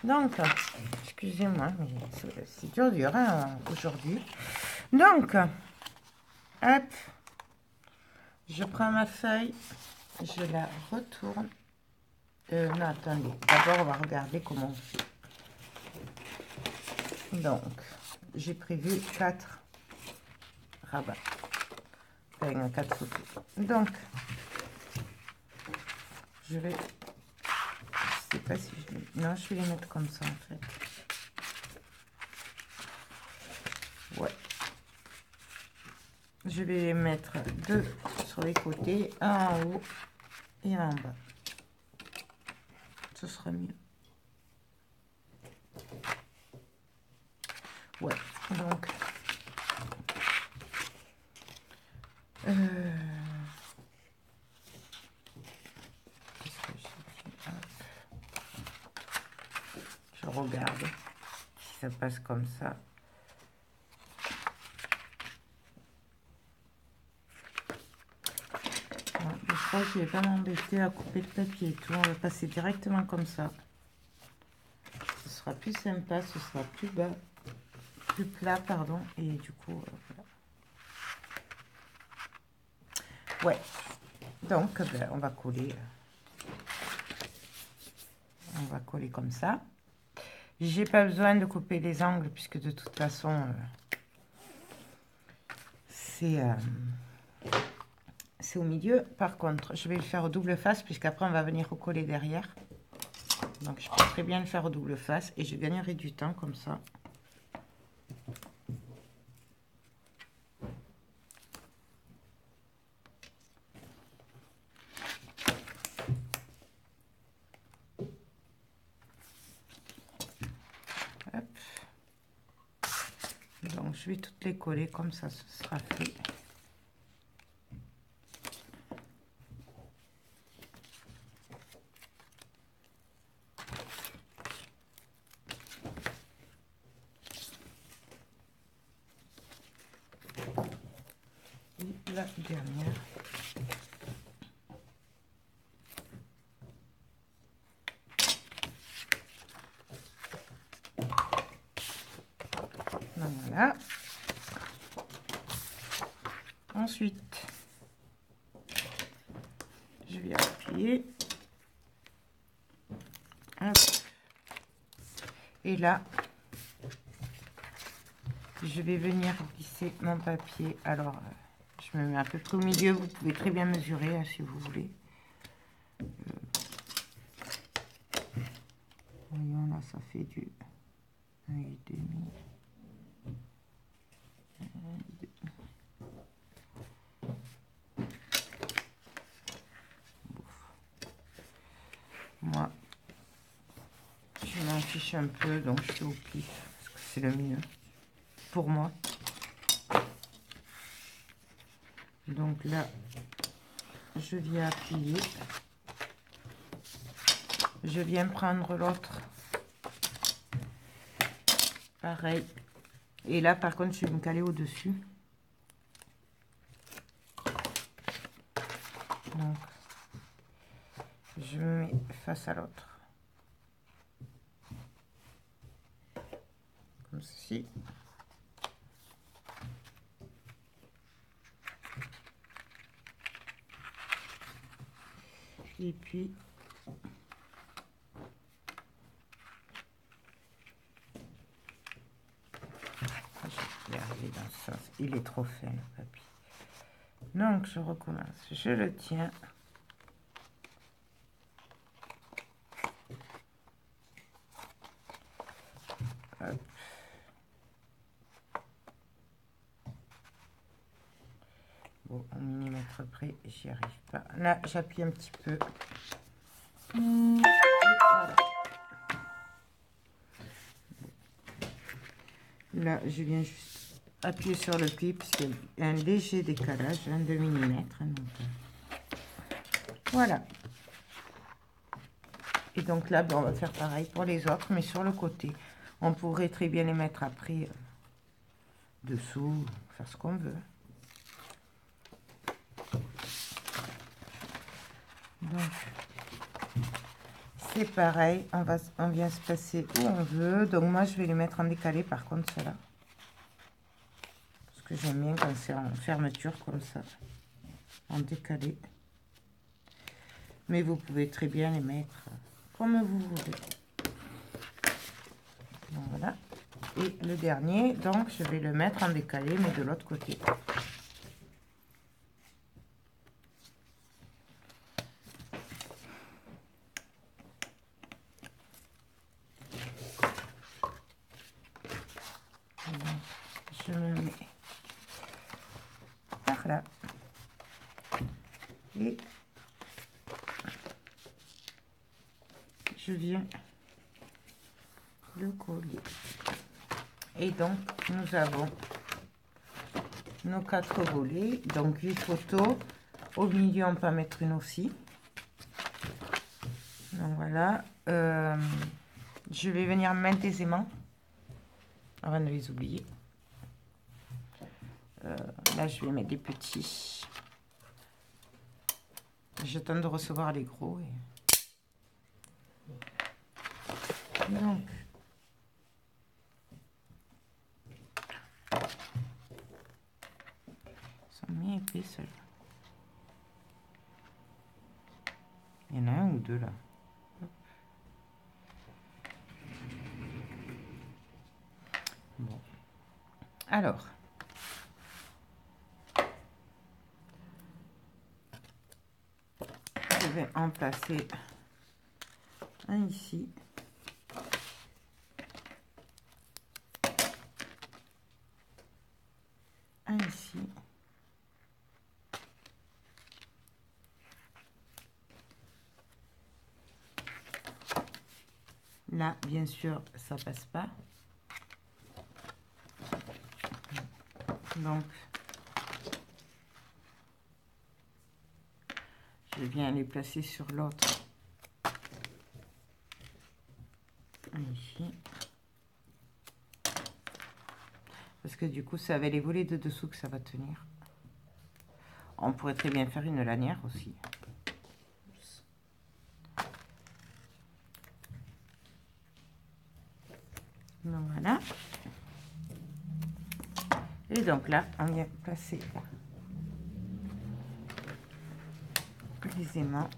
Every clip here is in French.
Donc, excusez-moi, mais c'est dur hein, aujourd'hui. Donc, hop, je prends ma feuille, je la retourne. Non, attendez, d'abord on va regarder comment on fait. Donc, j'ai prévu 4 rabats. Enfin, 4 photos. Donc, je vais... Je sais pas si je vais... Non, je vais les mettre comme ça, en fait. Ouais. Je vais les mettre 2 sur les côtés, un en haut et un en bas. Ce sera mieux. Ouais, donc... Qu'est-ce que je... Je regarde si ça passe comme ça. Je crois que je vais pas m'embêter à couper le papier et tout. On va passer directement comme ça. Ce sera plus sympa, ce sera plus bas, plus plat, pardon. Et du coup, voilà. Ouais. Donc, ben, on va coller. On va coller comme ça. J'ai pas besoin de couper les angles puisque de toute façon, c'est au milieu. Par contre, je vais le faire au double face puisqu'après on va venir recoller derrière. Donc je peux très bien le faire au double face et je gagnerai du temps comme ça. Hop. Donc je vais toutes les coller comme ça, ce sera fait. Et la dernière. Voilà. Ensuite, je vais appuyer. Hop. Et là, je vais venir glisser mon papier. Alors, je me mets un peu au milieu. Vous pouvez très bien mesurer hein, si vous voulez. Voyons, là, ça fait du 1,5. Moi, je m'en fiche un peu, donc je fais au pif, parce que c'est le mieux pour moi. Donc là, je viens appuyer. Je viens prendre l'autre. Pareil. Et là, par contre, je vais me caler au-dessus. Donc, je me mets face à l'autre. Comme ceci. Et puis, je vais arriver dans ce sens. Il est trop fin, le papier. Donc, je recommence. Je le tiens. Hop. Bon, un millimètre près, j'y arrive pas. Là, j'appuie un petit peu. Voilà. Là, je viens juste appuyer sur le pli puisqu'il y a un léger décalage, 22 mm. Voilà. Et donc là, ben, on va faire pareil pour les autres, mais sur le côté. On pourrait très bien les mettre après dessous, faire ce qu'on veut. Donc, c'est pareil, on vient se passer où on veut. Donc moi je vais les mettre en décalé par contre cela. Parce que j'aime bien quand c'est en fermeture comme ça, en décalé. Mais vous pouvez très bien les mettre comme vous voulez. Donc voilà. Et le dernier, donc je vais le mettre en décalé mais de l'autre côté. Je me mets par là et je viens le coller. Et donc nous avons nos 4 volets, donc 8 photos. Au milieu on peut en mettre une aussi. Donc voilà, je vais venir mettre des aimants avant de les oublier. Là je vais mettre des petits. J'attends de recevoir les gros. Donc ils sont bien épais seuls. Il y en a un ou deux là. Bon. Alors, je vais en placer un ici. Un ici. Là, bien sûr, ça passe pas. Donc, je viens les placer sur l'autre. Ici. Parce que du coup, c'est avec les volets de dessous que ça va tenir. On pourrait très bien faire une lanière aussi. Donc voilà. Et donc là, on vient placer les aimants.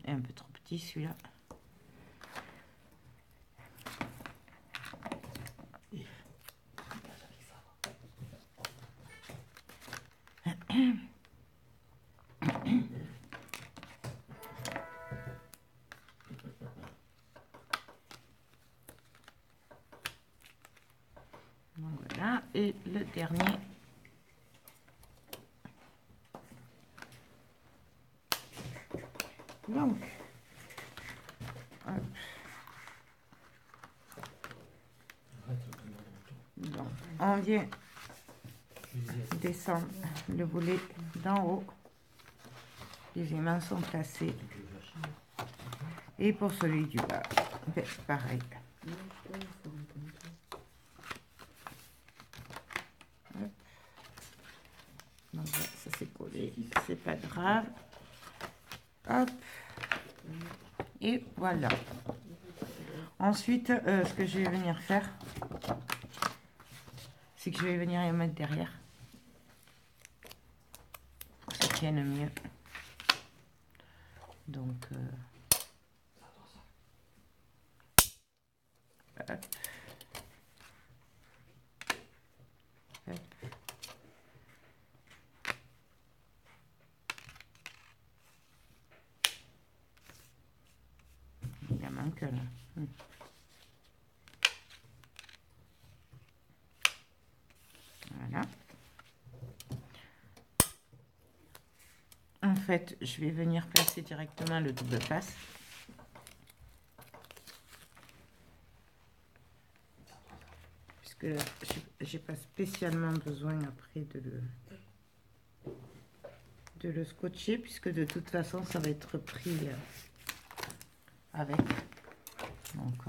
Et un peu trop petit celui-là. Donc voilà, et le dernier. Donc, on vient descendre le volet d'en haut. Les aimants sont placés. Et pour celui du bas, ben, pareil. Donc là, ça c'est collé, c'est pas grave. Hop. Et voilà. Ensuite, ce que je vais venir faire, c'est que je vais venir les mettre derrière. Pour que ça tienne mieux. Donc, hop. Hop. Il en manque là. Voilà. En fait, je vais venir placer directement le double face. Puisque j'ai pas spécialement besoin après de le scotcher, puisque de toute façon ça va être pris avec. Donc,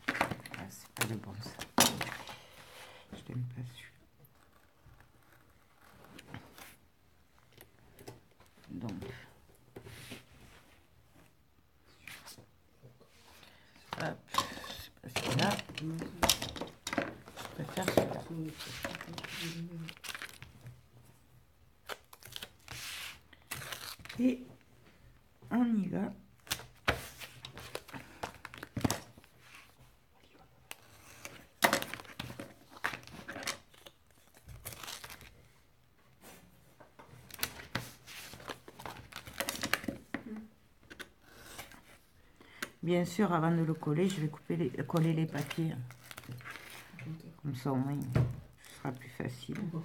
ah, c'est pas le bon ça. Je n'aime pas celui-là. Et on y va. Bien sûr, avant de le coller, je vais coller les papiers. Comme ça, au moins, ce sera plus facile. Donc,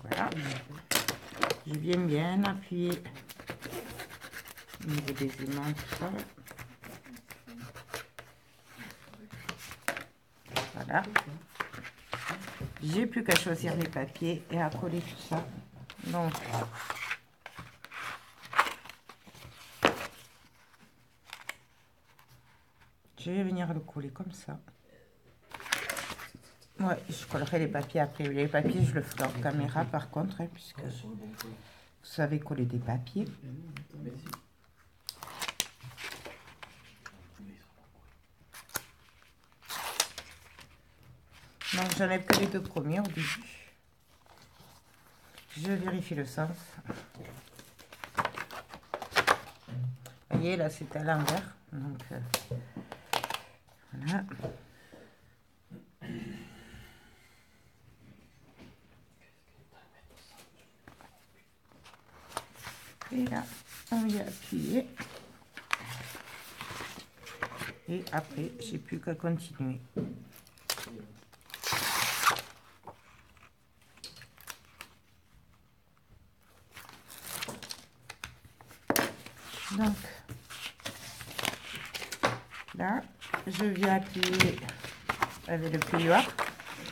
voilà. Je viens bien appuyer au niveau des aimants, tout ça. Voilà. J'ai plus qu'à choisir les papiers et à coller tout ça. Donc, je vais venir le coller comme ça. Ouais, je collerai les papiers après. Les papiers, je le ferai en caméra par contre, hein, puisque vous savez coller des papiers. Donc, j'enlève que les deux premiers au début. Je vérifie le sens. Vous voyez, là, c'est à l'envers. Donc, voilà. Et là, on vient appuyer. Et après, j'ai plus qu'à continuer. Donc, là, je viens appuyer avec le plieur,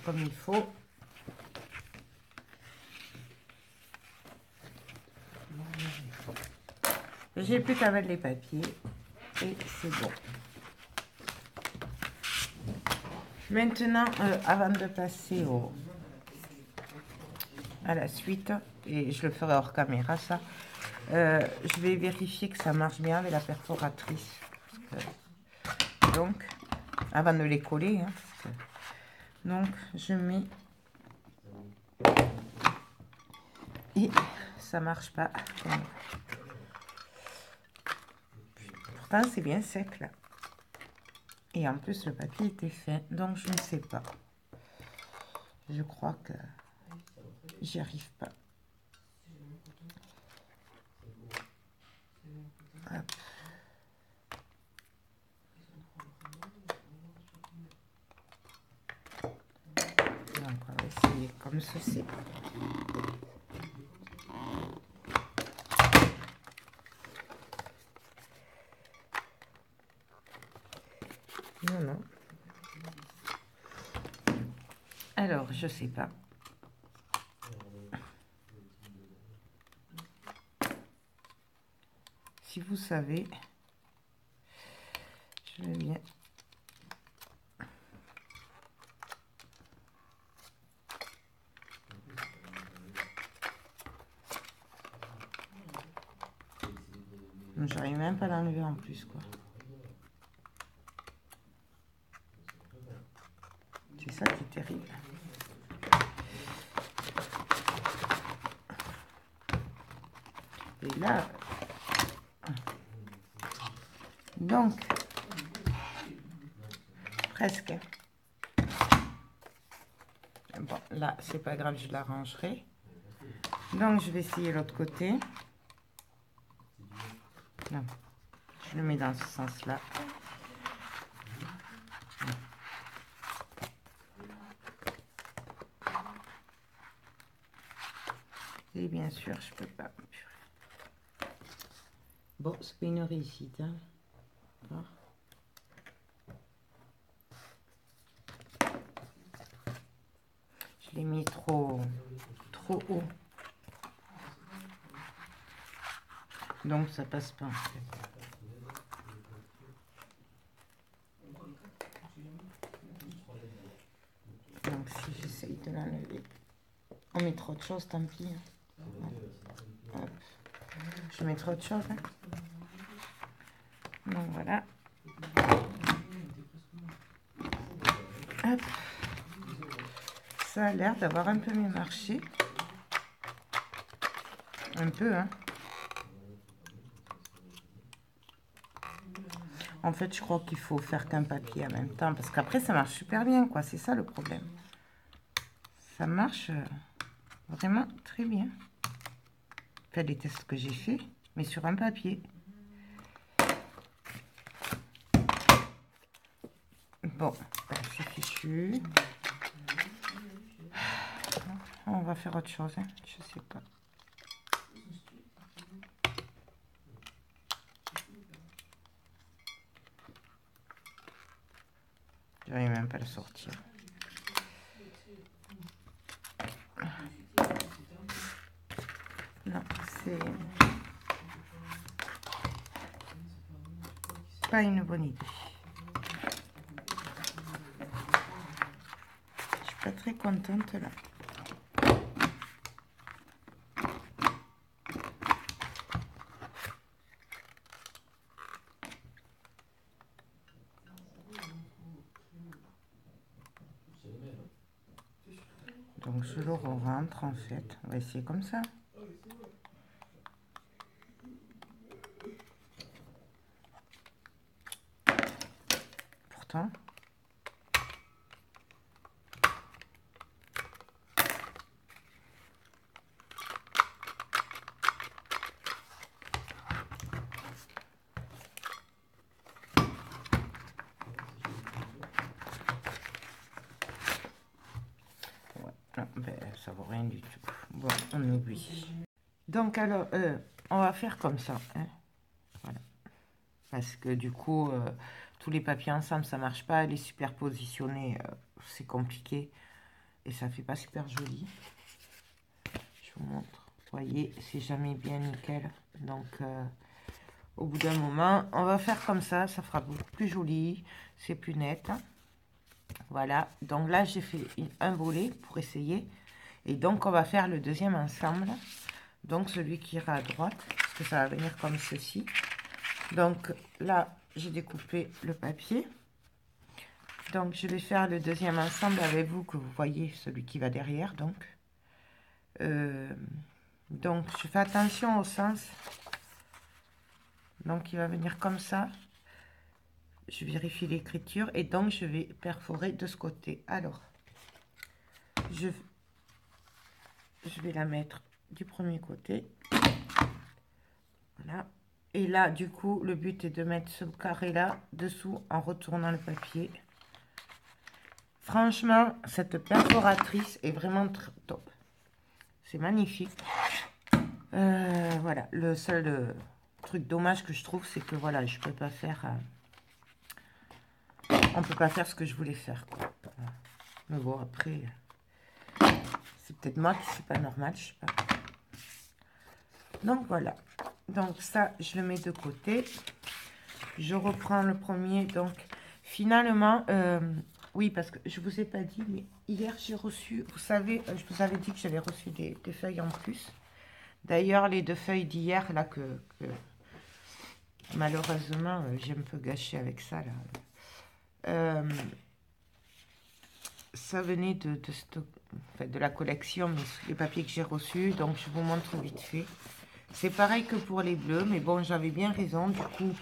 comme il faut. J'ai plus qu'à mettre les papiers et c'est bon. Maintenant, avant de passer à la suite, et je le ferai hors caméra ça, je vais vérifier que ça marche bien avec la perforatrice. Donc, avant de les coller, hein, donc je mets et ça marche pas. Pourtant c'est bien sec là. Et en plus le papier était fait, donc je ne sais pas. Je crois que j'y arrive pas. Hop. Donc on va essayer comme ceci. Non, non. Alors, je sais pas. Si vous savez, je vais bien. J'arrive même pas à l'enlever en plus, quoi. C'est ça qui est terrible. Et là, donc, presque. Bon, là, c'est pas grave, je l'arrangerai. Donc, je vais essayer l'autre côté. Non, je le mets dans ce sens-là. Et bien sûr, je peux pas. Bon, c'est pas une réussite, hein. Bon. Je l'ai mis trop haut. Donc ça passe pas en fait. Donc si j'essaie On mettra autre chose, tant pis. Hop. Je mettrai autre chose. Hein. Donc voilà. Hop. Ça a l'air d'avoir un peu mieux marché. Un peu, hein. En fait, je crois qu'il faut faire qu'un papier en même temps. Parce qu'après, ça marche super bien, quoi. C'est ça le problème. Ça marche vraiment très bien. Enfin, les tests que j'ai fait, mais sur un papier. Bon, c'est fichu. On va faire autre chose, hein. Je sais pas. Je n'arrive même pas à le sortir. Non, c'est pas une bonne idée. Je suis pas très contente là. Donc je le rentre en fait. On va essayer comme ça. Pourtant. Ouais, non, ben, ça vaut rien du tout. Bon, on oublie. Donc alors, on va faire comme ça. Hein. Voilà. Parce que du coup, tous les papiers ensemble, ça marche pas. Les superpositionner, c'est compliqué. Et ça fait pas super joli. Je vous montre. Vous voyez, c'est jamais bien nickel. Donc, au bout d'un moment, on va faire comme ça. Ça fera beaucoup plus joli. C'est plus net. Voilà. Donc là, j'ai fait un volet pour essayer. Et donc, on va faire le deuxième ensemble. Donc, celui qui ira à droite. Parce que ça va venir comme ceci. Donc, là, j'ai découpé le papier. Donc, je vais faire le deuxième ensemble avec vous, que vous voyez celui qui va derrière. Donc, je fais attention au sens. Donc, il va venir comme ça. Je vérifie l'écriture. Et donc, je vais perforer de ce côté. Alors, je vais la mettre du premier côté. Voilà. Et là, du coup, le but est de mettre ce carré-là dessous en retournant le papier. Franchement, cette perforatrice est vraiment top. C'est magnifique. Voilà, le seul truc dommage que je trouve, c'est que voilà, je peux pas faire... on peut pas faire ce que je voulais faire, quoi. Mais bon, après, c'est peut-être moi qui suis pas normal, je sais pas. Donc voilà. Donc ça, je le mets de côté. Je reprends le premier. Donc finalement, oui, parce que je vous ai pas dit, mais hier j'ai reçu, vous savez, je vous avais dit que j'avais reçu des feuilles en plus. D'ailleurs, les 2 feuilles d'hier, là, que malheureusement, j'ai un peu gâché avec ça, là. Ça venait de la collection, mais les papiers que j'ai reçus, donc je vous montre vite fait. C'est pareil que pour les bleus, mais bon, j'avais bien raison. Du coup,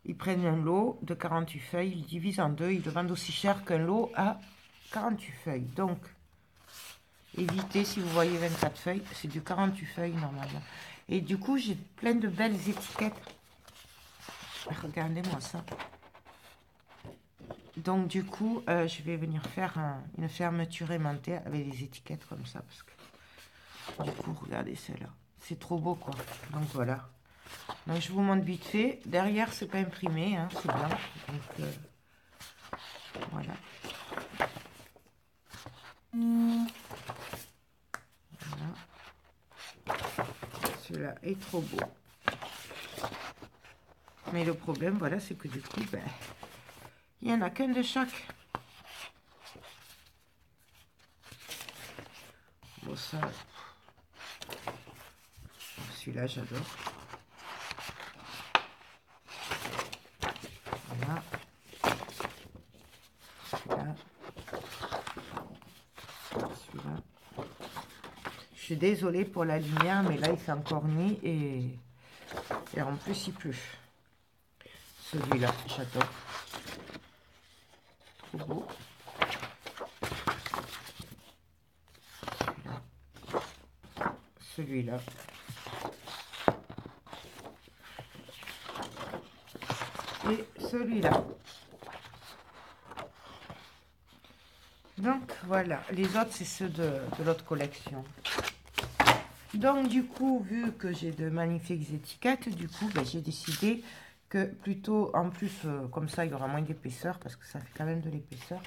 ils prennent un lot de 48 feuilles, ils divisent en 2, ils le vendent aussi cher qu'un lot à 48 feuilles. Donc, évitez, si vous voyez 24 feuilles, c'est du 48 feuilles normalement. Et du coup, j'ai plein de belles étiquettes. Regardez-moi ça. Donc, du coup, je vais venir faire une fermeture aimantée avec des étiquettes comme ça. Parce que, du coup, regardez celle-là. C'est trop beau, quoi. Donc, voilà. Donc, je vous montre vite fait. Derrière, c'est pas imprimé, hein, c'est blanc. Donc, voilà. Voilà. Celui-là est trop beau. Mais le problème, voilà, c'est que du coup, ben, il n'y en a qu'un de chaque. trouve ça... Celui-là, j'adore. Voilà. Celui-là. Celui-là. Je suis désolée pour la lumière, mais là, il fait encore nuit et en plus, il pleut. Celui-là, j'adore. Trop beau. Celui-là. Et celui-là. Donc, voilà. Les autres, c'est ceux de l'autre collection. Donc, du coup, vu que j'ai de magnifiques étiquettes, du coup, ben, j'ai décidé que plutôt, en plus, comme ça, il y aura moins d'épaisseur, parce que ça fait quand même de l'épaisseur.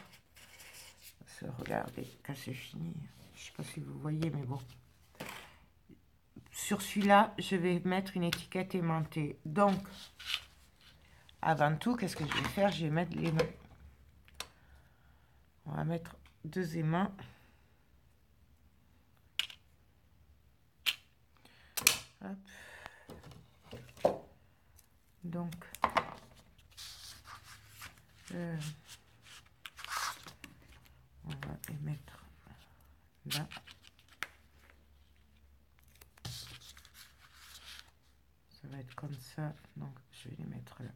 Regardez, quand c'est fini, je sais pas si vous voyez, mais bon. Sur celui-là, je vais mettre une étiquette aimantée. Donc, avant tout, qu'est-ce que je vais faire? Je vais mettre les mains. On va mettre 2 aimants. Hop. Donc, on va les mettre là. Ça va être comme ça. Donc, je vais les mettre là.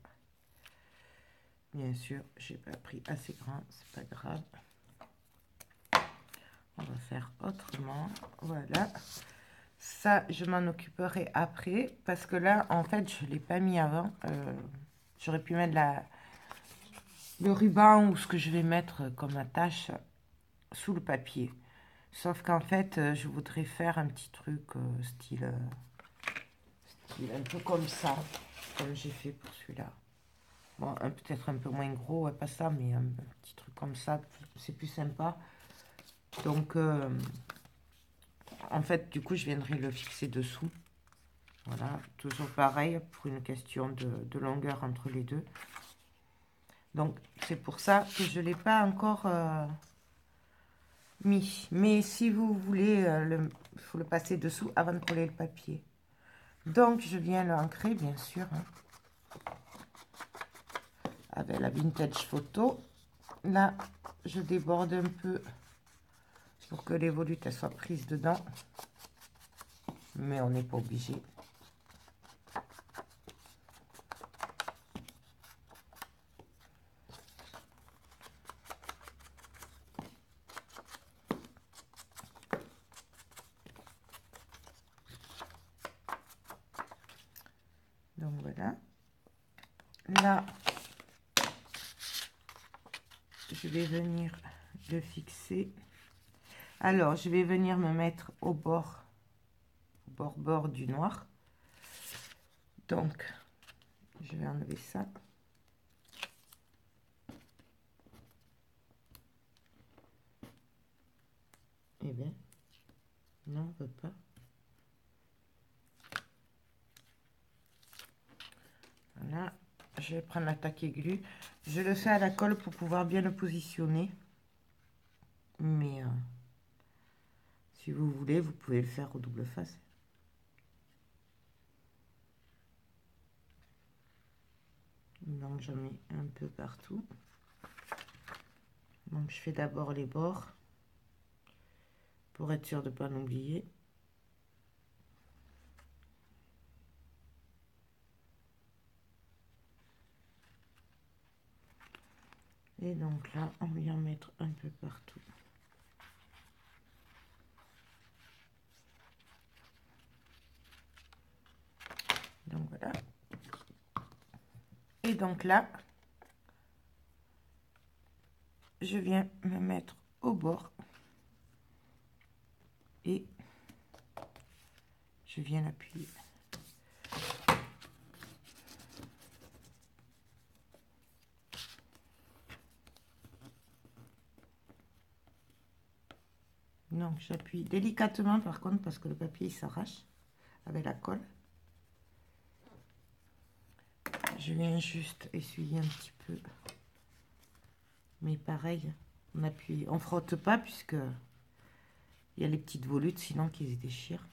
Bien sûr, j'ai pas pris assez grand, c'est pas grave. On va faire autrement. Voilà. Ça, je m'en occuperai après. Parce que là, en fait, je ne l'ai pas mis avant. J'aurais pu mettre le ruban ou ce que je vais mettre comme attache sous le papier. Sauf qu'en fait, je voudrais faire un petit truc style un peu comme ça. Comme j'ai fait pour celui-là. Bon, peut-être un peu moins gros, ouais, pas ça, mais un petit truc comme ça, c'est plus sympa. Donc, en fait, du coup, je viendrai le fixer dessous. Voilà, toujours pareil, pour une question de longueur entre les deux. Donc, c'est pour ça que je ne l'ai pas encore mis. Mais si vous voulez, il faut le passer dessous avant de coller le papier. Donc, je viens l'ancrer, bien sûr, hein, avec la vintage photo. Là, je déborde un peu pour que les volutes soient prises dedans. Mais on n'est pas obligé. Donc voilà. Là, je vais venir le fixer. Alors, je vais venir me mettre au bord du noir. Donc, je vais enlever ça. Eh bien, non, on ne peut pas. Voilà, je vais prendre la taque aiguë. Je le fais à la colle pour pouvoir bien le positionner. Mais si vous voulez, vous pouvez le faire au double face. Donc, j'en mets un peu partout. Donc, je fais d'abord les bords pour être sûr de ne pas l'oublier. Et donc là, on vient mettre un peu partout. Donc voilà. Et donc là, je viens me mettre au bord. Et je viens l'appuyer. Donc j'appuie délicatement par contre parce que le papier s'arrache avec la colle. Je viens juste essuyer un petit peu. Mais pareil, on appuie, on frotte pas puisque Il y a les petites volutes, sinon qui se déchirent.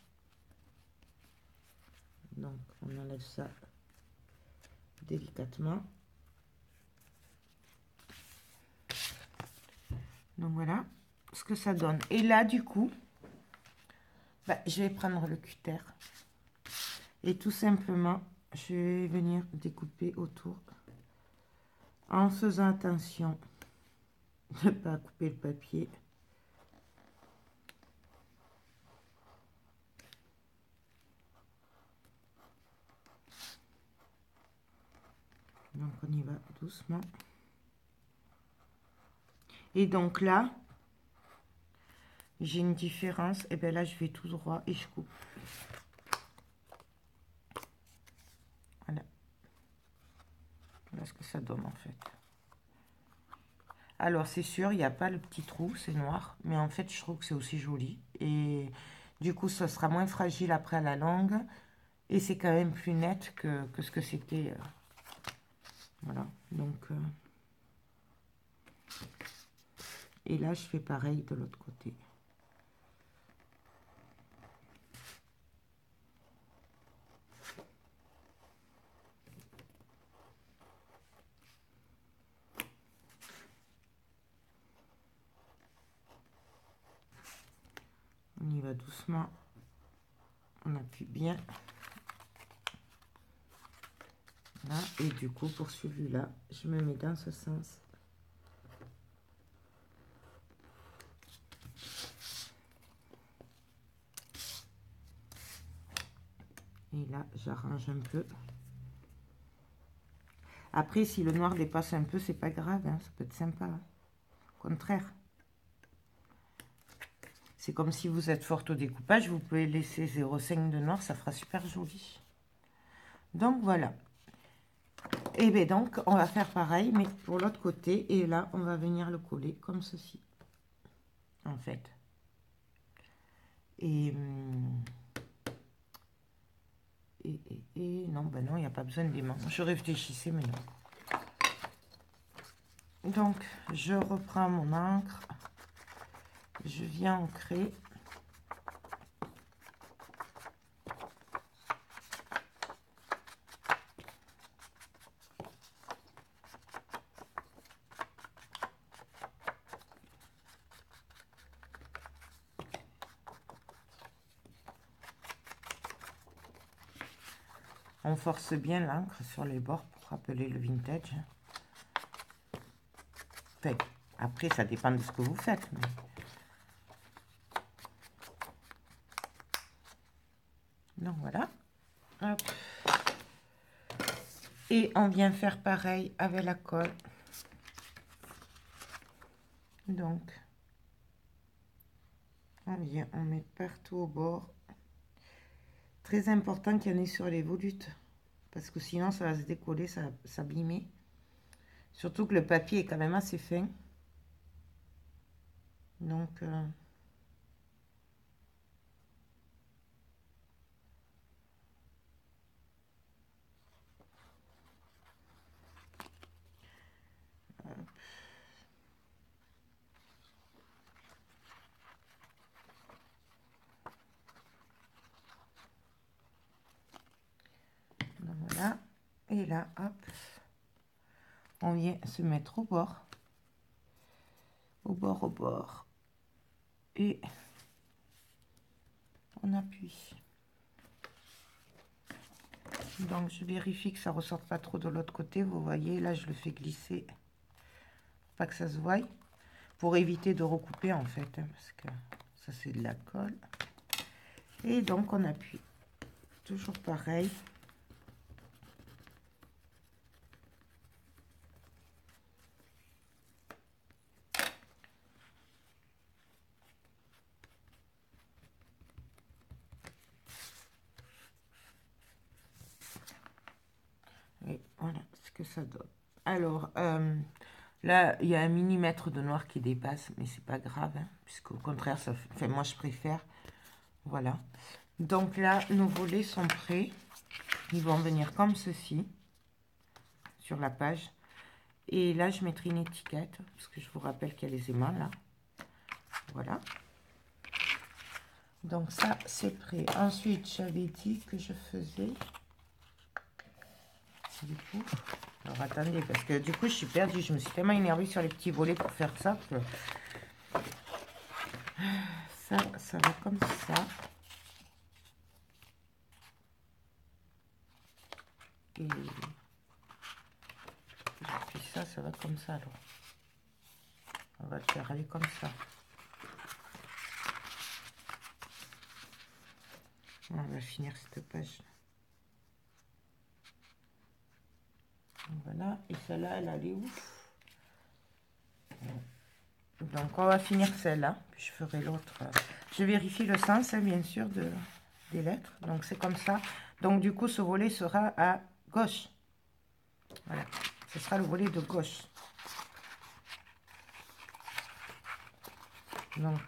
Donc, on enlève ça délicatement. Donc, voilà ce que ça donne. Et là, du coup, bah, je vais prendre le cutter. Et tout simplement, je vais venir découper autour. En faisant attention de ne pas couper le papier. Donc, on y va doucement. Et donc là, j'ai une différence. Et bien là, je vais tout droit et je coupe. Voilà. Voilà ce que ça donne en fait. Alors, c'est sûr, il n'y a pas le petit trou, c'est noir. Mais en fait, je trouve que c'est aussi joli. Et du coup, ça sera moins fragile après à la longue. Et c'est quand même plus net que ce que c'était. Voilà. Donc... et là, je fais pareil de l'autre côté. On y va doucement. On appuie bien. Là, et du coup, pour celui-là, je me mets dans ce sens. Et là, j'arrange un peu. Après, si le noir dépasse un peu, c'est pas grave, hein, ça peut être sympa. Hein. Au contraire. C'est comme si vous êtes forte au découpage, vous pouvez laisser 0,5 de noir, ça fera super joli. Donc voilà. Et bien donc, on va faire pareil, mais pour l'autre côté. Et là, on va venir le coller comme ceci. En fait. Et non, ben non, il n'y a pas besoin d'aimant. Je réfléchissais, mais non. Donc, je reprends mon encre. Je viens ancrer. On force bien l'encre sur les bords pour rappeler le vintage. Enfin, après, ça dépend de ce que vous faites. Mais... donc voilà. Hop. Et on vient faire pareil avec la colle. Donc, on vient, on met partout au bord. Très important qu'il y en ait sur les volutes. Parce que sinon, ça va se décoller, ça va s'abîmer. Surtout que le papier est quand même assez fin. Donc... donc voilà. Et là, hop. On vient se mettre au bord. Au bord, au bord. Et on appuie. Donc je vérifie que ça ne ressorte pas trop de l'autre côté. Vous voyez, là je le fais glisser. Pour pas que ça se voie. Pour éviter de recouper en fait. Hein, parce que ça c'est de la colle. Et donc on appuie. Toujours pareil. Et voilà ce que ça donne. Alors, là, il y a 1 millimètre de noir qui dépasse, mais c'est pas grave, hein, puisqu'au contraire, ça fait, enfin, moi je préfère. Voilà. Donc là, nos volets sont prêts. Ils vont venir comme ceci, sur la page. Et là, je mettrai une étiquette, parce que je vous rappelle qu'il y a les aimants, là. Voilà. Donc ça, c'est prêt. Ensuite, j'avais dit que je faisais... Du coup... Alors attendez, parce que du coup, je suis perdue. Je me suis tellement énervée sur les petits volets pour faire ça que... Ça va comme ça. Et puis ça va comme ça alors. On va le faire aller comme ça. On va finir cette page. Voilà, et celle-là, elle allait où? Donc on va finir celle-là, puis je ferai l'autre. Je vérifie le sens, hein, bien sûr, des lettres. Donc c'est comme ça. Donc du coup, ce volet sera à gauche. Voilà, ce sera le volet de gauche. Donc,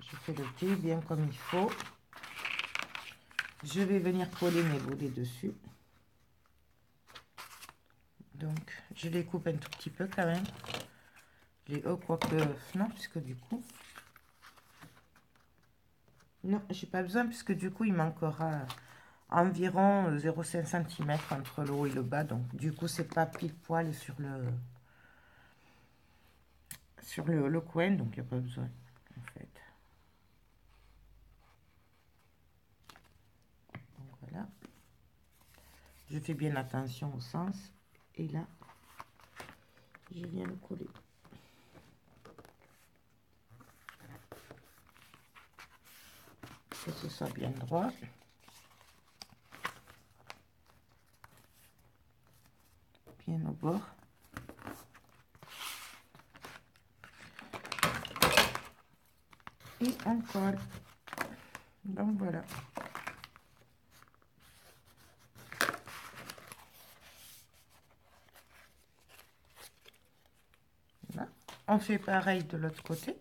je fais le pli bien comme il faut. Je vais venir coller mes volets dessus. Donc, je les coupe un tout petit peu quand même. Quoique, non, puisque du coup... Non, j'ai pas besoin, puisque du coup, il manquera environ 0,5 cm entre le haut et le bas. Donc, du coup, c'est pas pile poil sur le coin, donc il n'y a pas besoin, en fait. Donc, voilà. Je fais bien attention au sens. Et là, je viens le coller. Que ce soit bien droit. Bien au bord. Et on colle. Donc voilà. Voilà. On fait pareil de l'autre côté.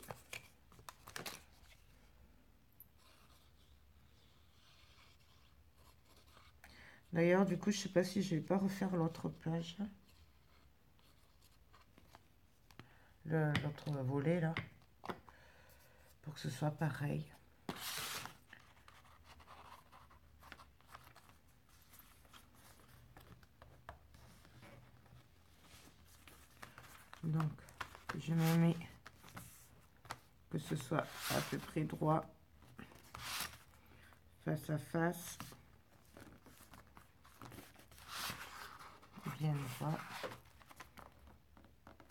D'ailleurs, du coup, je sais pas si je vais pas refaire l'autre page. L'autre volet là. Pour que ce soit pareil. Donc, je me mets que ce soit à peu près droit, face à face, bien droit.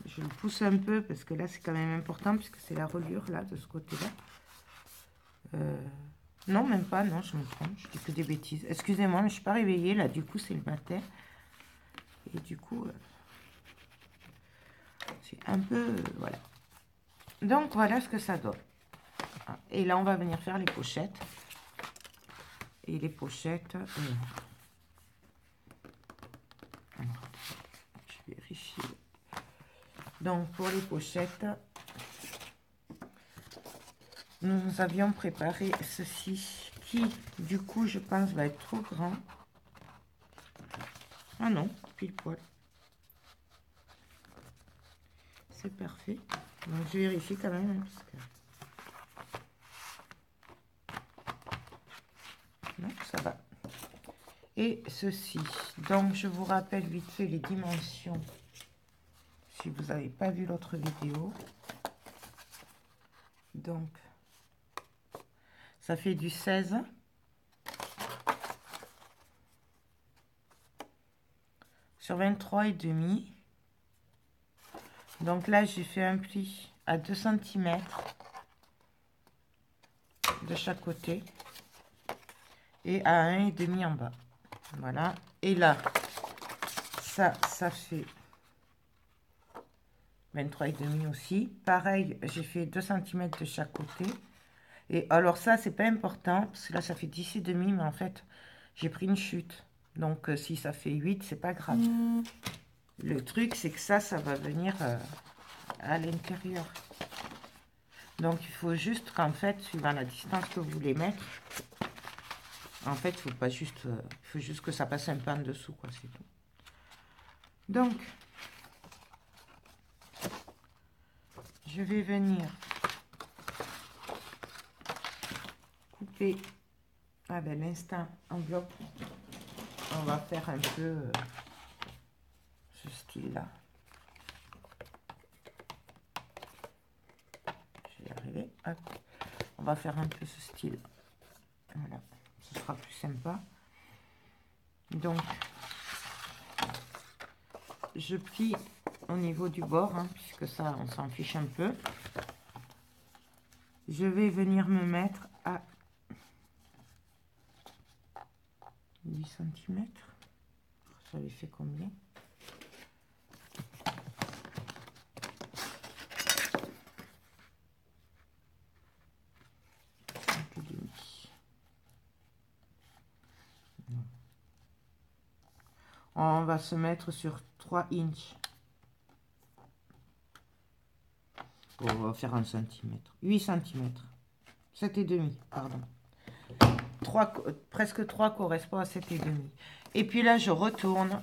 Je le pousse un peu parce que là c'est quand même important puisque c'est la reliure là de ce côté-là. Non, même pas, non, je me trompe, je dis que des bêtises. Excusez-moi, mais je suis pas réveillée là, du coup c'est le matin. Et du coup, c'est un peu, voilà. Donc voilà ce que ça donne. Et là on va venir faire les pochettes. Et les pochettes, je vérifie. Donc pour les pochettes, nous avions préparé ceci qui, du coup, je pense va être trop grand. Ah non, pile poil. C'est parfait. Donc je vérifie quand même. Hein, parce que... Non, ça va. Et ceci. Donc je vous rappelle vite fait les dimensions. Si vous n'avez pas vu l'autre vidéo. Donc, ça fait du 16 sur 23,5. Donc là, j'ai fait un pli à 2 cm de chaque côté et à 1,5 en bas. Voilà. Et là, ça fait 23,5 aussi. Pareil, j'ai fait 2 cm de chaque côté. Et alors ça, c'est pas important, parce que là, ça fait 10,5, mais en fait, j'ai pris une chute. Donc, si ça fait 8, c'est pas grave. Le truc, c'est que ça va venir à l'intérieur. Donc, il faut juste qu'en fait, suivant la distance que vous voulez mettre, en fait, il faut juste que ça passe un peu en dessous, quoi, c'est tout. Donc, je vais venir couper avec l'instant enveloppe. On va faire un peu ce style là. Je vais y arriver. Hop. On va faire un peu ce style. Voilà, ce sera plus sympa. Donc je plie au niveau du bord, hein, puisque ça on s'en fiche un peu. Je vais venir me mettre à 8 cm. Ça lui fait combien? On va se mettre sur 3 inches. On va faire 1 cm. 8 cm. 7,5, pardon. 3, presque 3 correspond à 7,5. Et puis là, je retourne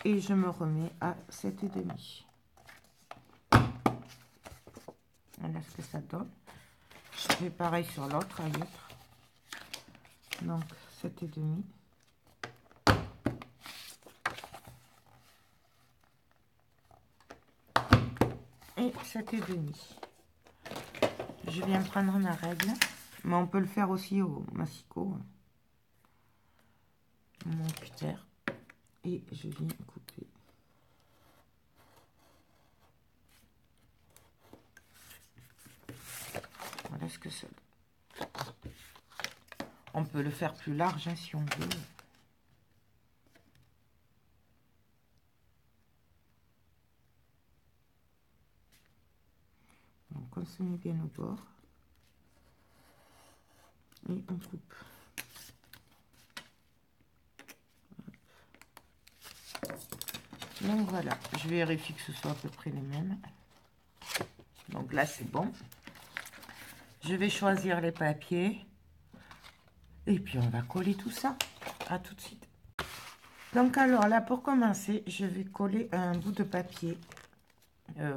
et je me remets à 7,5. Voilà ce que ça donne. Je fais pareil sur l'autre, donc 7,5. Et 7,5. Je viens prendre ma règle, mais on peut le faire aussi au massicot, mon cutter, et je viens couper. Voilà ce que c'est. On peut le faire plus large hein, si on veut. Donc on se met bien au bord. Et on coupe. Donc voilà, je vérifie que ce soit à peu près les mêmes. Donc là c'est bon. Je vais choisir les papiers. Et puis on va coller tout ça. À tout de suite. Donc alors là pour commencer, je vais coller un bout de papier.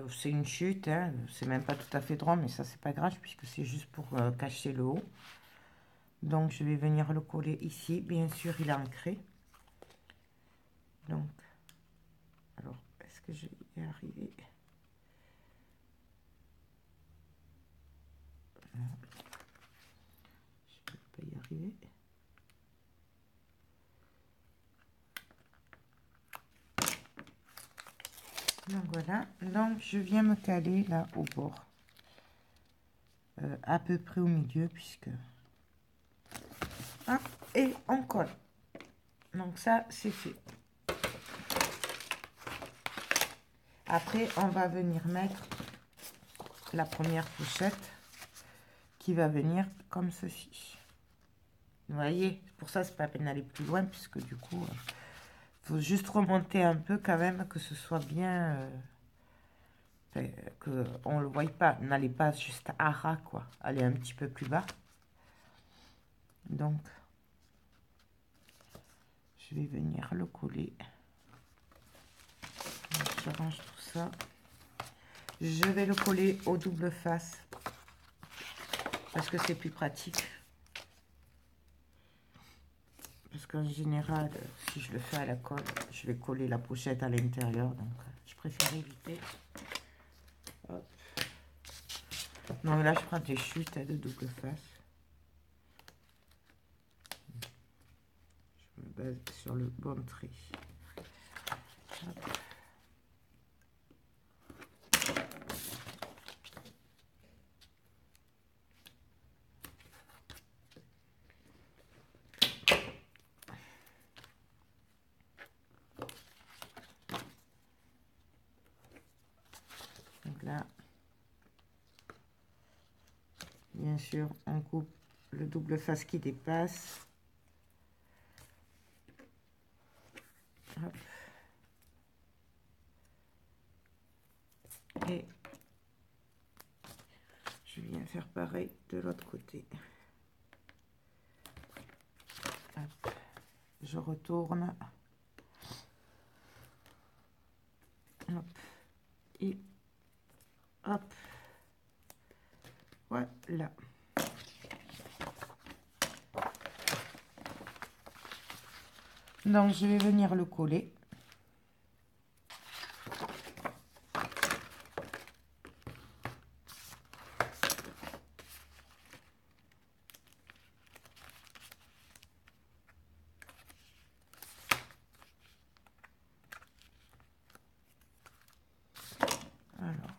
C'est une chute, hein. C'est même pas tout à fait droit, mais ça c'est pas grave puisque c'est juste pour cacher le haut. Donc je vais venir le coller ici. Bien sûr il est ancré. Donc, alors est-ce que je vais y arriver? Non. Je ne peux pas y arriver. Donc voilà, donc je viens me caler là au bord, à peu près au milieu puisque... Hop, et on colle. Donc ça c'est fait. Après on va venir mettre la première pochette qui va venir comme ceci. Vous voyez, pour ça c'est pas la peine d'aller plus loin puisque du coup faut juste remonter un peu quand même, que ce soit bien, que on le voie pas. N'allez pas juste à ras quoi, allez un petit peu plus bas. Donc je vais venir le coller. Je range tout ça. Je vais le coller au double face parce que c'est plus pratique. Parce qu'en général, si je le fais à la colle, je vais coller la pochette à l'intérieur. Donc, je préfère éviter. Hop. Donc là, je prends des chutes de double face. Je me base sur le bon trait. Hop. Donc là, bien sûr, on coupe le double face qui dépasse. Hop. Et je viens faire pareil de l'autre côté. Hop. Je retourne. Hop. Et hop. Voilà. Donc, je vais venir le coller. Alors.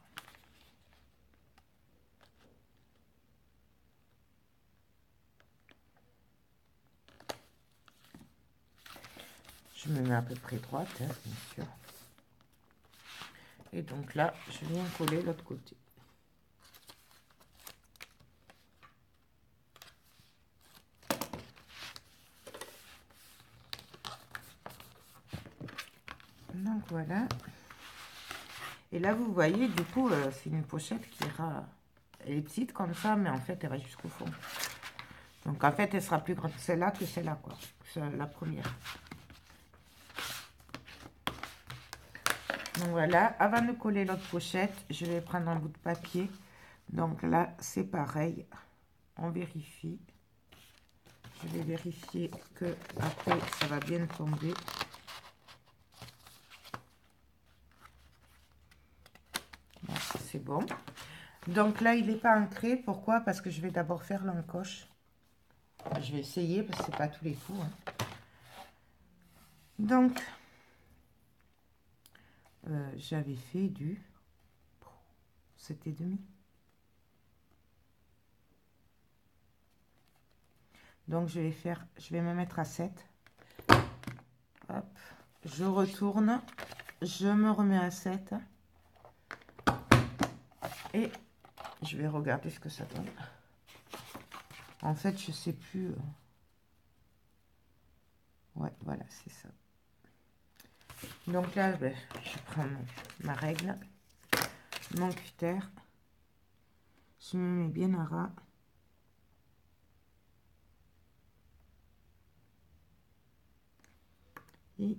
Je me mets à peu près droite, hein, bien sûr. Et donc là, je viens coller l'autre côté. Donc voilà. Et là, vous voyez, du coup, c'est une pochette qui ira... Elle est petite comme ça, mais en fait, elle va jusqu'au fond. Donc en fait, elle sera plus grande celle-là que celle-là, quoi. La première. Donc voilà, avant de coller l'autre pochette, je vais prendre un bout de papier. Donc là, c'est pareil. On vérifie. Je vais vérifier que après ça va bien tomber. Bon, c'est bon. Donc là, il n'est pas ancré. Pourquoi? Parce que je vais d'abord faire l'encoche. Je vais essayer parce que c'est pas tous les coups. Hein. Donc, j'avais fait du 7,5. Donc, je vais me mettre à 7. Hop, je retourne, je me remets à 7. Et je vais regarder ce que ça donne. En fait, je sais plus. Ouais, voilà, c'est ça. Donc là, ben, je prends ma règle, mon cutter. Je me mets bien à ras. Et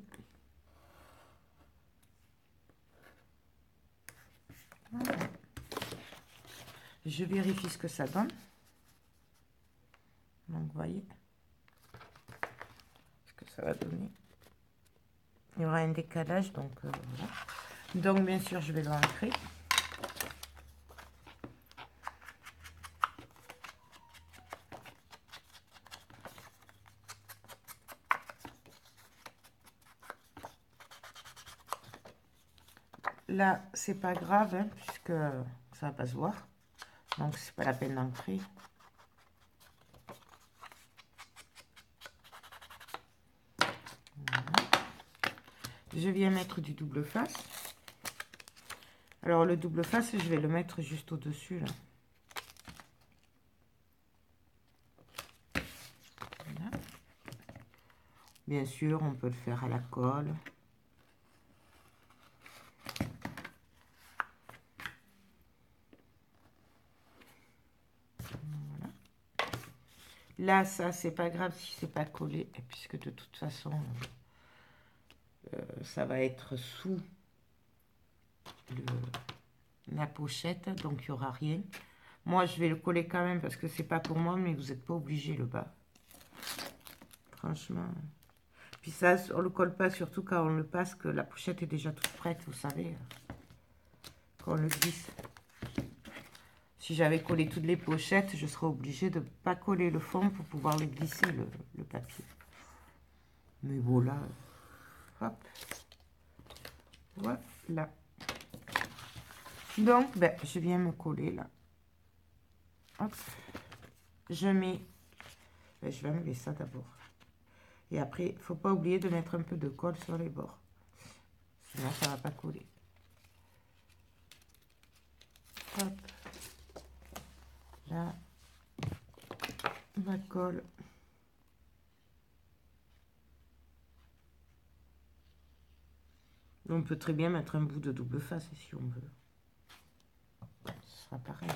voilà. Je vérifie ce que ça donne. Donc, vous voyez ce que ça va donner. Il y aura un décalage, donc voilà. Donc, bien sûr, je vais l'ancrer. Là, c'est pas grave, hein, puisque ça va pas se voir. Donc, c'est pas la peine d'ancrer. Voilà. Je viens mettre du double face. Alors, le double face, je vais le mettre juste au-dessus, là. Voilà. Bien sûr, on peut le faire à la colle. Voilà. Là, ça, c'est pas grave si c'est pas collé, puisque de toute façon, ça va être sous la pochette, donc il n'y aura rien. Moi, je vais le coller quand même parce que c'est pas pour moi, mais vous n'êtes pas obligé le bas. Franchement. Puis ça, on le colle pas, surtout quand on le passe, que la pochette est déjà toute prête, vous savez. Quand on le glisse. Si j'avais collé toutes les pochettes, je serais obligée de ne pas coller le fond pour pouvoir le glisser, le papier. Mais voilà. Hop. Voilà. Donc, ben, je viens me coller là. Hop. Je mets... Ben, je vais enlever ça d'abord. Et après, il ne faut pas oublier de mettre un peu de colle sur les bords. Sinon, ça ne va pas coller. Hop. Là. Ma colle. On peut très bien mettre un bout de double face si on veut. Ce sera pareil.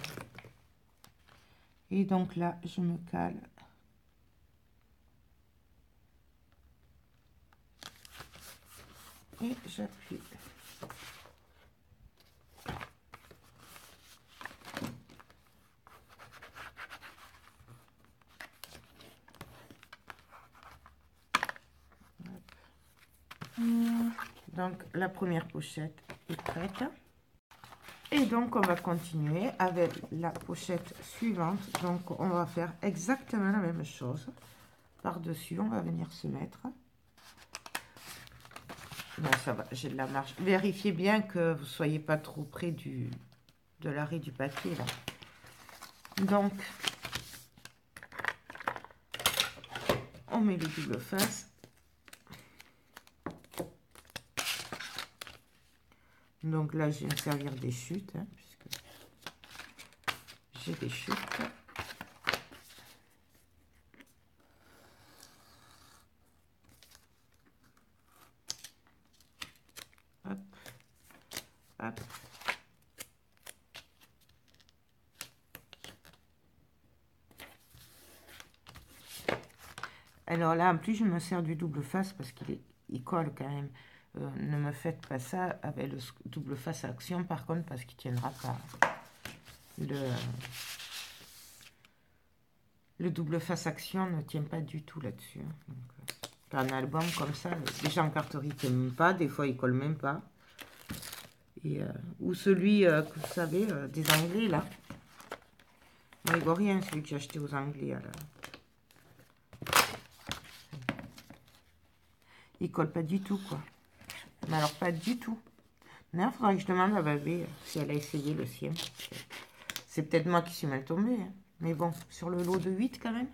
Et donc là, je me cale. Et j'appuie. Donc, la première pochette est prête. Et donc, on va continuer avec la pochette suivante. Donc, on va faire exactement la même chose. Par-dessus, on va venir se mettre. Non, ça va, j'ai de la marge. Vérifiez bien que vous ne soyez pas trop près de l'arrêt du papier, là. Donc, on met le double face. Donc là, je vais me servir des chutes, hein, puisque j'ai des chutes. Hop, hop. Alors là, en plus, je me sers du double face parce qu'il colle quand même. Ne me faites pas ça avec le double face action, par contre, parce qu'il ne tiendra pas. Le double face action ne tient pas du tout là-dessus. Un album comme ça, les gens en carterie ne tiennent même pas, des fois ils collent même pas. Et, ou celui que vous savez, des Anglais là. Moi, il vaut rien, celui que j'ai acheté aux Anglais. Alors. Il colle pas du tout, quoi. Mais alors, pas du tout. D'ailleurs, il faudrait que je demande à Babé si elle a essayé le sien. C'est peut-être moi qui suis mal tombée. Hein. Mais bon, sur le lot de 8 quand même.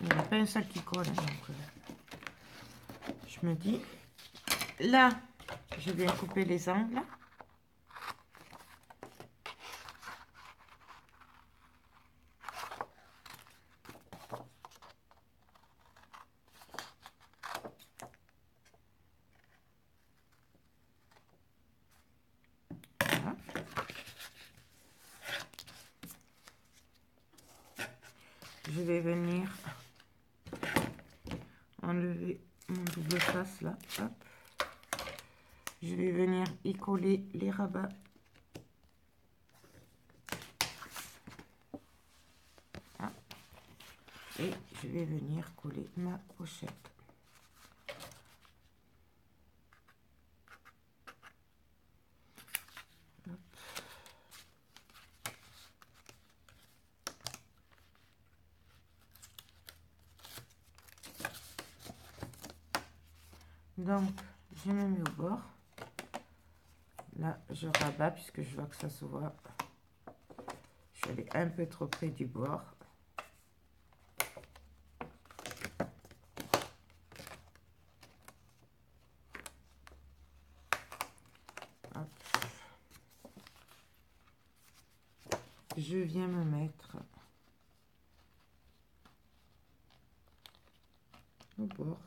Il n'y en a pas un seul qui colle. Hein, donc, je me dis, là, je vais couper les angles. Voilà. Je vais venir enlever mon double face là. Hop. Je vais venir y coller les rabats. Ah. Et je vais venir coller ma pochette. Hop. Donc, je me mets au bord. Là, je rabats puisque je vois que ça se voit. Je suis allée un peu trop près du bord. Hop. Je viens me mettre au bord.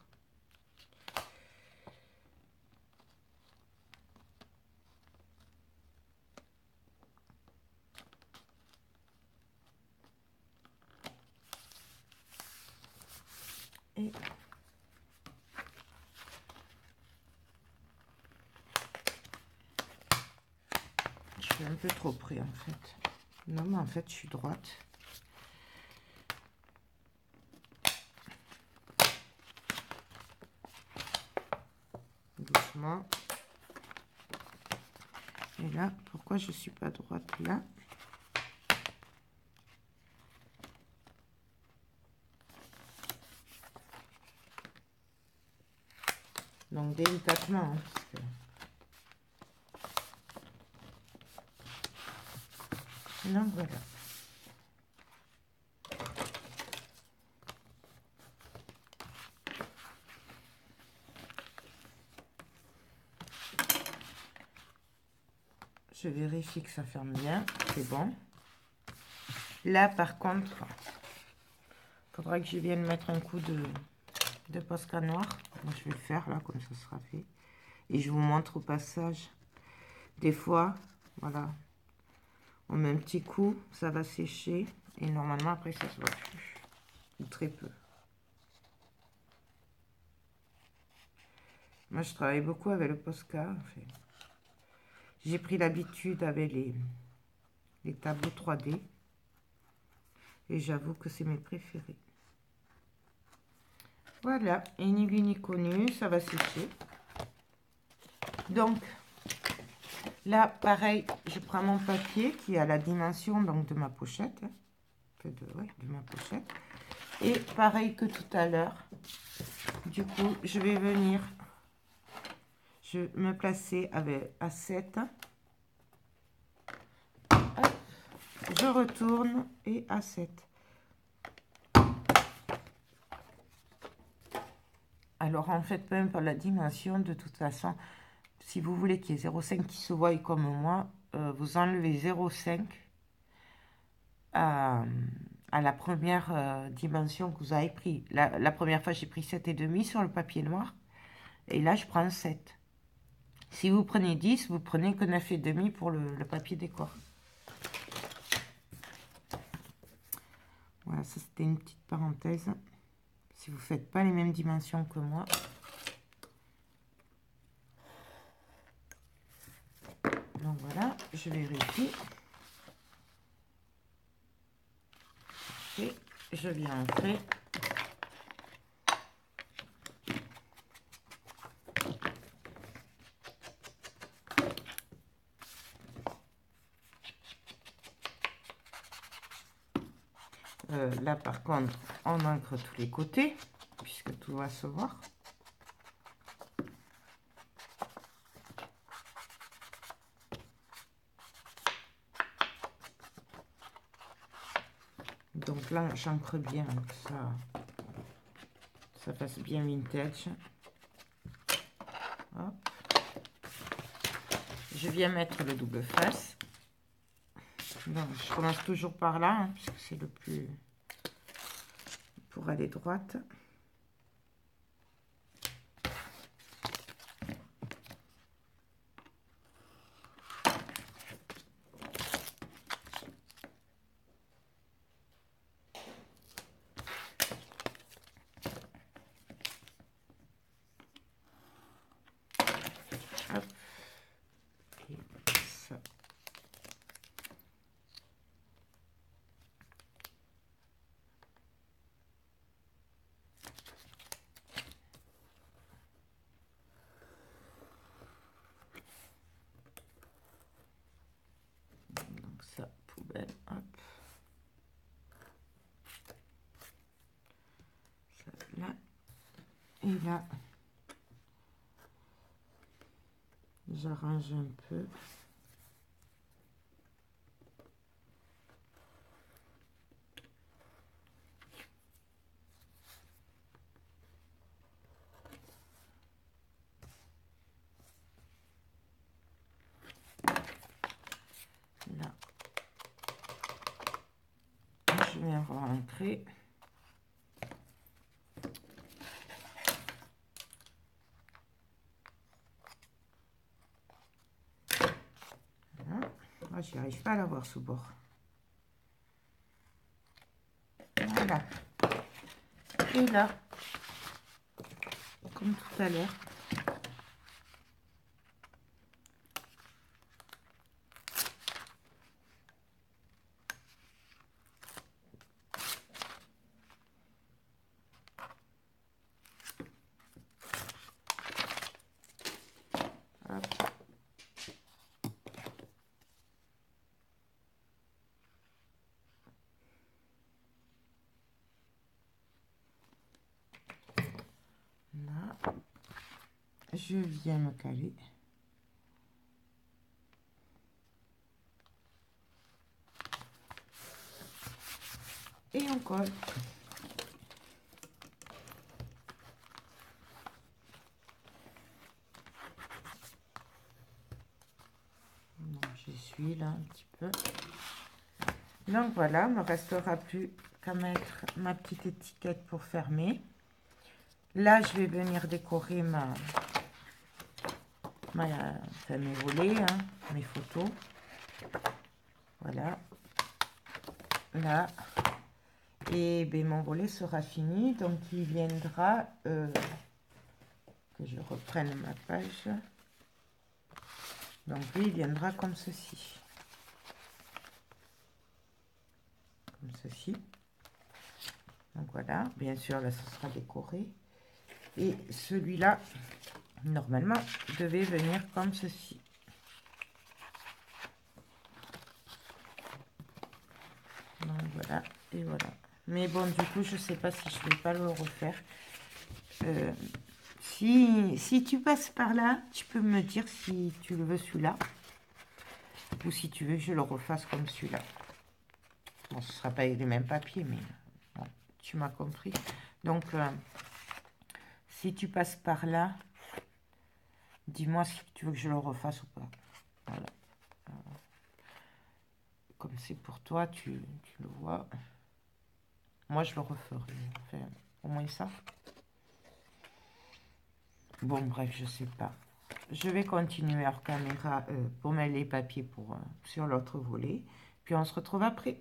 Et je suis un peu trop près en fait. Non, mais en fait, je suis droite. Doucement. Et là, pourquoi je suis pas droite là? Donc délicatement, hein, parce que... Donc voilà. Je vérifie que ça ferme bien, c'est bon. Là par contre, il faudra que je vienne mettre un coup de Posca noir. Moi je vais le faire là, comme ça sera fait. Et je vous montre au passage. Des fois, voilà, on met un petit coup, ça va sécher. Et normalement après ça se voit plus. Ou très peu. Moi je travaille beaucoup avec le Posca. En fait. J'ai pris l'habitude avec les tableaux 3D. Et j'avoue que c'est mes préférés. Voilà, et ni vu ni connu, ça va sécher. Donc, là, pareil, je prends mon papier qui est à la dimension donc, de ma pochette. De ma pochette. Et pareil que tout à l'heure, du coup, je vais venir me placer à 7. Hop, je retourne et à 7. Alors, en fait, peu importe la dimension, de toute façon, si vous voulez qu'il y ait 0,5 qui se voie comme moi, vous enlevez 0,5 à la première dimension que vous avez pris. La première fois, j'ai pris 7,5 sur le papier noir. Et là, je prends 7. Si vous prenez 10, vous prenez que 9,5 pour le papier décor. Voilà, ça c'était une petite parenthèse. Si vous ne faites pas les mêmes dimensions que moi. Donc voilà, je vérifie. Et je viens entrer. Là, par contre, on encre tous les côtés, puisque tout va se voir. Donc là, j'encre bien que ça fasse bien vintage. Hop. Je viens mettre le double face. Donc, je commence toujours par là, hein, puisque c'est le plus... pour aller droite. Hop. Et ça. Donc ça, poubelle, hop. Ça, là. Et là, j'arrange un peu. Là, je viens rentrer. Voilà. Moi, j'y arrive pas à l'avoir sous bord. Voilà. Et là, comme tout à l'heure, hop. Là, je viens me caler. Et on colle. J'essuie là un petit peu. Donc voilà, il ne me restera plus qu'à mettre ma petite étiquette pour fermer. Là, je vais venir décorer enfin, mes volets, hein, mes photos. Voilà. Là. Et ben, mon volet sera fini. Donc, il viendra... que je reprenne ma page. Donc, lui, il viendra comme ceci. Comme ceci. Donc, voilà. Bien sûr, là, ce sera décoré. Et celui-là, Normalement, devait venir comme ceci. Donc voilà, et voilà. Mais bon, du coup, je sais pas si je vais pas le refaire. Si tu passes par là, tu peux me dire si tu le veux celui-là. Ou si tu veux que je le refasse comme celui-là. Bon, ce ne sera pas les mêmes papiers, mais bon, tu m'as compris. Donc, si tu passes par là, dis-moi si tu veux que je le refasse ou pas. Voilà. Comme c'est pour toi, tu le vois. Moi, je le referai. Enfin, au moins ça. Bon, bref, je sais pas. Je vais continuer hors caméra pour mettre les papiers pour, sur l'autre volet. Puis on se retrouve après.